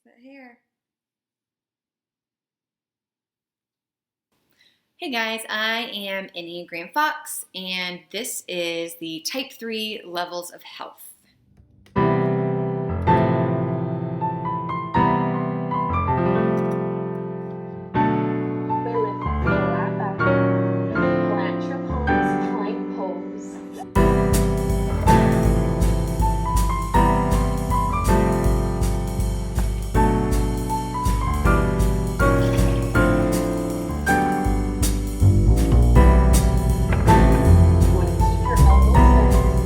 That hair. Hey guys, I am Enneagram Fox, and this is the Type 3 Levels of Health. We lift the flat back, plant your palms, plank pose. You want to keep your elbows bent,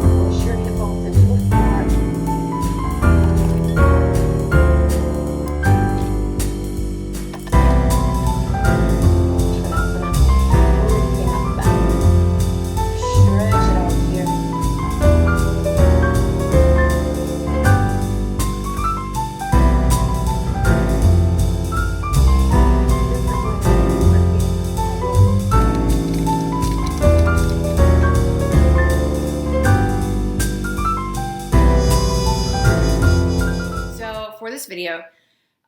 push your hip bones into the floor. Trikonasana, lifting up back. Stretch it out here. So for this video,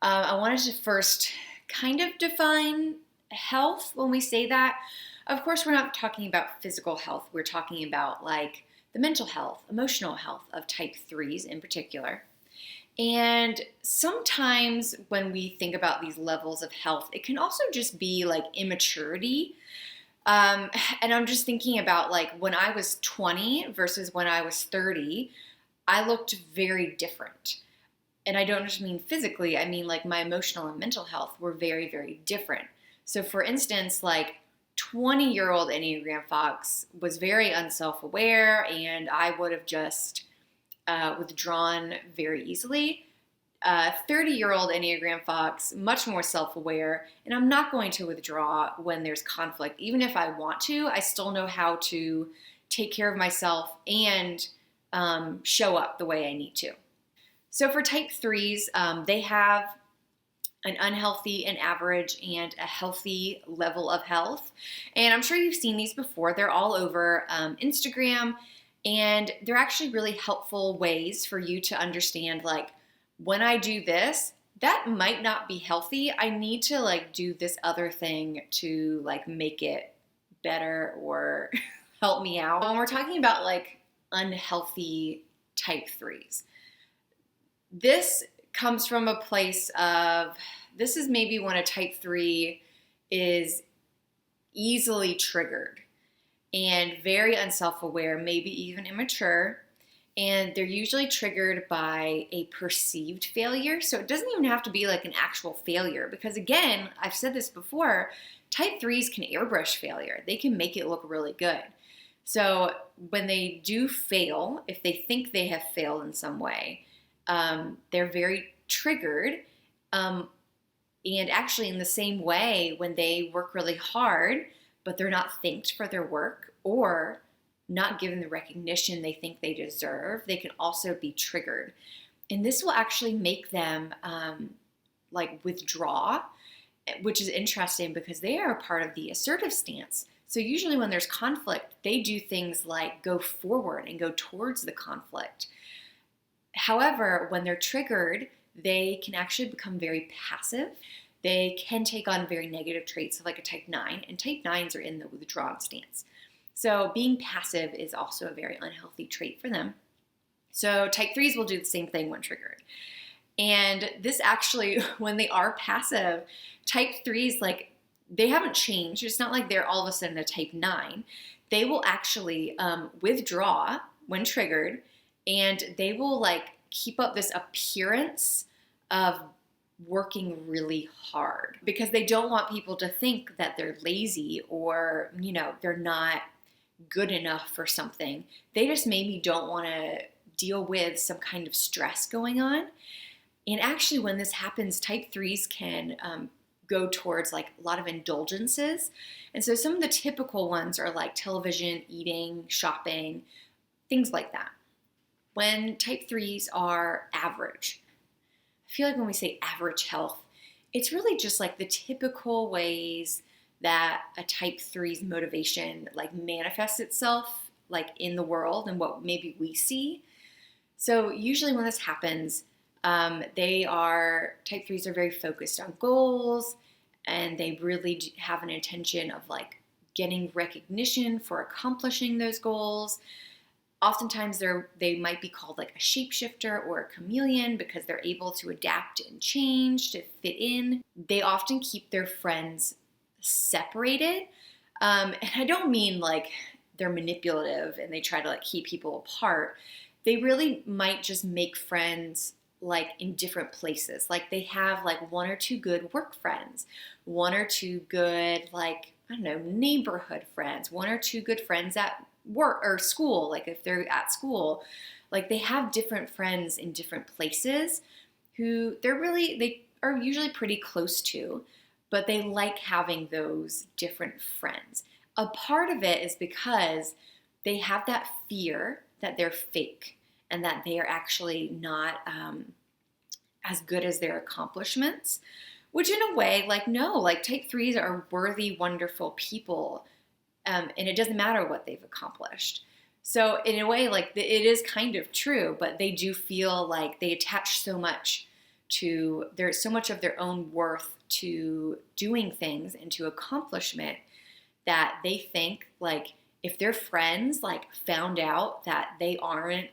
I wanted to first kind of define health when we say that. Of course, we're not talking about physical health. We're talking about like the mental health, emotional health of Type 3s in particular. And sometimes when we think about these levels of health, it can also just be like immaturity. And I'm just thinking about like when I was 20 versus when I was 30, I looked very different. And I don't just mean physically, I mean like my emotional and mental health were very, very different. So, for instance, like 20-year-old Enneagram Fox was very unself aware, and I would have just withdrawn very easily. 30-year-old Enneagram Fox, much more self aware, and I'm not going to withdraw when there's conflict. Even if I want to, I still know how to take care of myself and show up the way I need to. So for Type 3s, they have an unhealthy, an average, and a healthy level of health. And I'm sure you've seen these before. They're all over Instagram, and they're actually really helpful ways for you to understand, like, when I do this, that might not be healthy. I need to like do this other thing to like make it better or help me out. When we're talking about like unhealthy Type 3s, this comes from a place of, this is maybe when a Type 3 is easily triggered and very unself-aware, maybe even immature, and they're usually triggered by a perceived failure. So it doesn't even have to be like an actual failure, because again, I've said this before, Type 3s can airbrush failure. They can make it look really good. So when they do fail, if they think they have failed in some way, they're very triggered. And actually, in the same way, when they work really hard, but they're not thanked for their work or not given the recognition they think they deserve, they can also be triggered. And this will actually make them like withdraw, which is interesting because they are a part of the assertive stance. So usually when there's conflict, they do things like go forward and go towards the conflict. However, when they're triggered, they can actually become very passive. They can take on very negative traits of like a Type 9, and Type 9s are in the withdrawn stance. So being passive is also a very unhealthy trait for them. So Type 3s will do the same thing when triggered. And this actually, when they are passive, Type 3s, like, they haven't changed. It's not like they're all of a sudden a Type 9. They will actually withdraw when triggered, and they will like keep up this appearance of working really hard because they don't want people to think that they're lazy or, they're not good enough for something. They just maybe don't want to deal with some kind of stress going on. And actually, when this happens, Type 3s can go towards like a lot of indulgences. And so some of the typical ones are like television, eating, shopping, things like that. When Type 3s are average, I feel like when we say average health, it's really just like the typical ways that a Type 3's motivation like manifests itself like in the world and what maybe we see. So usually when this happens, Type threes are very focused on goals, and they really have an intention of like getting recognition for accomplishing those goals. Oftentimes they might be called like a shapeshifter or a chameleon because they're able to adapt and change to fit in. They often keep their friends separated. And I don't mean like they're manipulative and they try to like keep people apart. They really might just make friends like in different places. Like they have like one or two good work friends, one or two good like, I don't know, neighborhood friends, one or two good friends at work or school. Like if they're at school, like they have different friends in different places who they are usually pretty close to, but they like having those different friends. A part of it is because they have that fear that they're fake and that they are actually not as good as their accomplishments, which in a way, like, no, like type threes are worthy, wonderful people, and it doesn't matter what they've accomplished. So in a way, like it is kind of true, but they do feel like they attach so much there's so much of their own worth to doing things and to accomplishment that they think like if their friends like found out that they aren't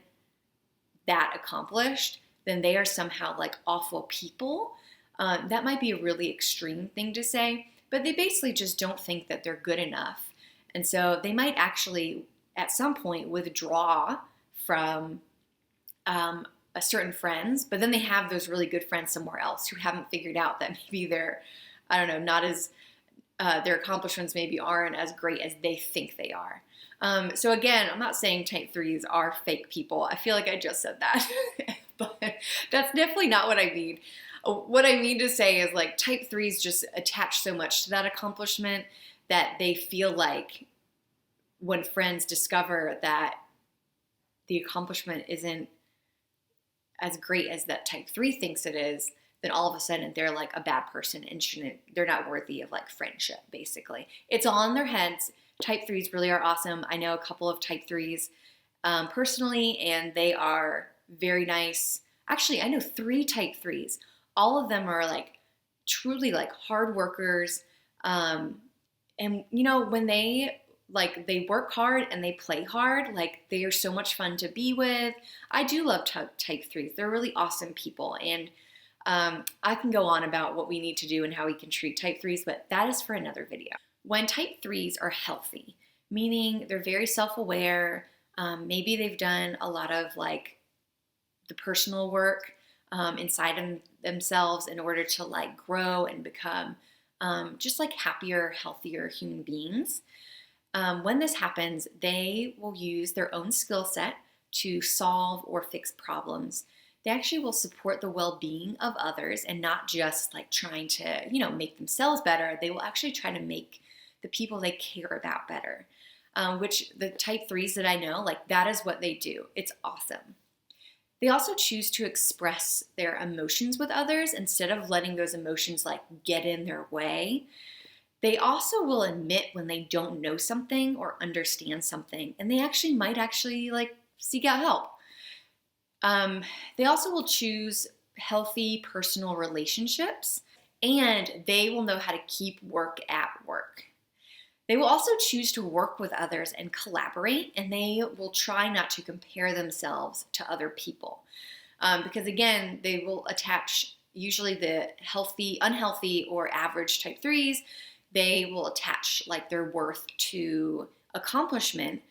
that accomplished, then they are somehow like awful people. That might be a really extreme thing to say, but they basically just don't think that they're good enough. And so they might actually at some point withdraw from a certain friends, but then they have those really good friends somewhere else who haven't figured out that maybe they're, I don't know, not as, their accomplishments maybe aren't as great as they think they are. So again, I'm not saying type threes are fake people. I feel like I just said that, but that's definitely not what I mean. What I mean to say is like type threes just attach so much to that accomplishment that they feel like when friends discover that the accomplishment isn't as great as that type three thinks it is, then all of a sudden they're like a bad person and they're not worthy of like friendship, basically. It's all in their heads. Type threes really are awesome. I know a couple of type threes personally, and they are very nice. Actually, I know 3 type threes. All of them are like truly like hard workers. And you know, when they work hard and they play hard, like they are so much fun to be with. I do love type threes. They're really awesome people. And I can go on about what we need to do and how we can treat type threes, but that is for another video. When type threes are healthy, meaning they're very self-aware, maybe they've done a lot of like the personal work inside themselves in order to like grow and become just like happier, healthier human beings. When this happens, they will use their own skill set to solve or fix problems. They actually will support the well-being of others and not just like trying to, you know, make themselves better. They will actually try to make the people they care about better, which the type threes that I know, like that is what they do. It's awesome. They also choose to express their emotions with others instead of letting those emotions like get in their way. They also will admit when they don't know something or understand something, and they actually might like seek out help. They also will choose healthy personal relationships, and they will know how to keep work at work. They will also choose to work with others and collaborate, and they will try not to compare themselves to other people. Because again, they will attach usually the healthy, unhealthy, or average type threes. They will attach like their worth to accomplishment.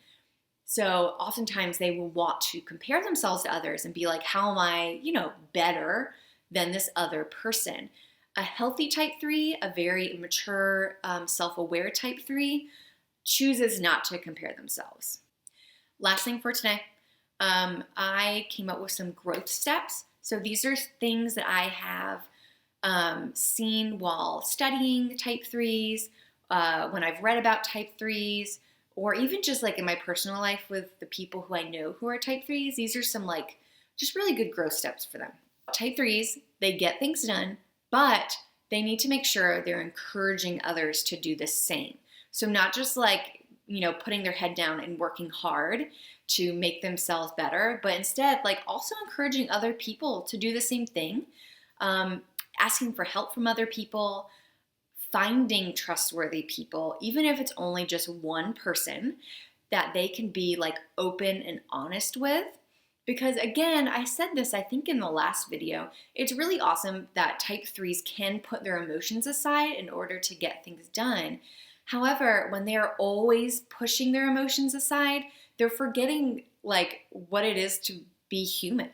So oftentimes they will want to compare themselves to others and be like, how am I, you know, better than this other person? A healthy type three, a very mature, self-aware type three, chooses not to compare themselves. Last thing for today, I came up with some growth steps. So these are things that I have seen while studying type threes, when I've read about type threes, or even just like in my personal life with the people who I know who are type threes. These are some like just really good growth steps for them. Type threes, they get things done, but they need to make sure they're encouraging others to do the same. So not just like, putting their head down and working hard to make themselves better, but instead, like, also encouraging other people to do the same thing, asking for help from other people, finding trustworthy people, even if it's only just one person that they can be like open and honest with. Because again, I said this, I think in the last video, it's really awesome that type 3s can put their emotions aside in order to get things done. However, when they are always pushing their emotions aside, they're forgetting like what it is to be human.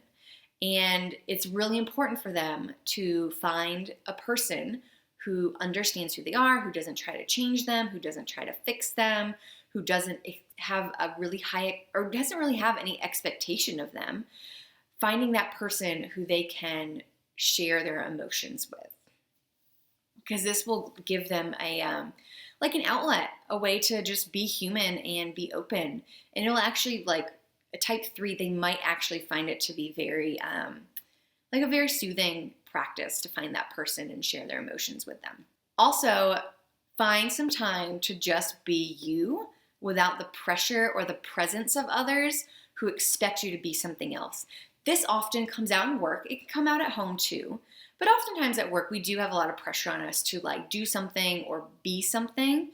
And it's really important for them to find a person who understands who they are, who doesn't try to change them, who doesn't try to fix them, who doesn't have a really high or doesn't really have any expectation of them. Finding that person who they can share their emotions with, because this will give them like an outlet, a way to just be human and be open. And it'll actually, like a type 3, they might actually find it to be very like a very soothing practice to find that person and share their emotions with them. Also, find some time to just be you without the pressure or the presence of others who expect you to be something else. This often comes out in work. It can come out at home too. But oftentimes at work, we do have a lot of pressure on us to like do something or be something.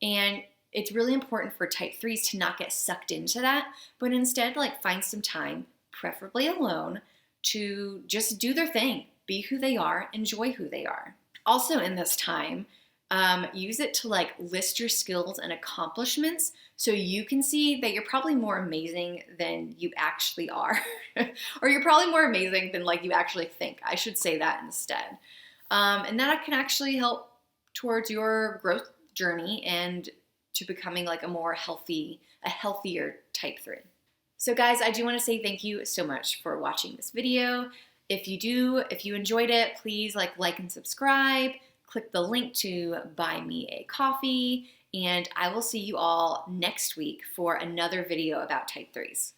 And it's really important for type 3s to not get sucked into that, but instead like find some time, preferably alone, to just do their thing, be who they are, enjoy who they are. Also in this time, use it to like list your skills and accomplishments so you can see that you're probably more amazing than you actually are. Or you're probably more amazing than like you actually think. I should say that instead. And that can actually help towards your growth journey and to becoming like a healthier type 3. So guys, I do want to say thank you so much for watching this video. If you enjoyed it, please like and subscribe. Click the link to buy me a coffee, and I will see you all next week for another video about type 3s.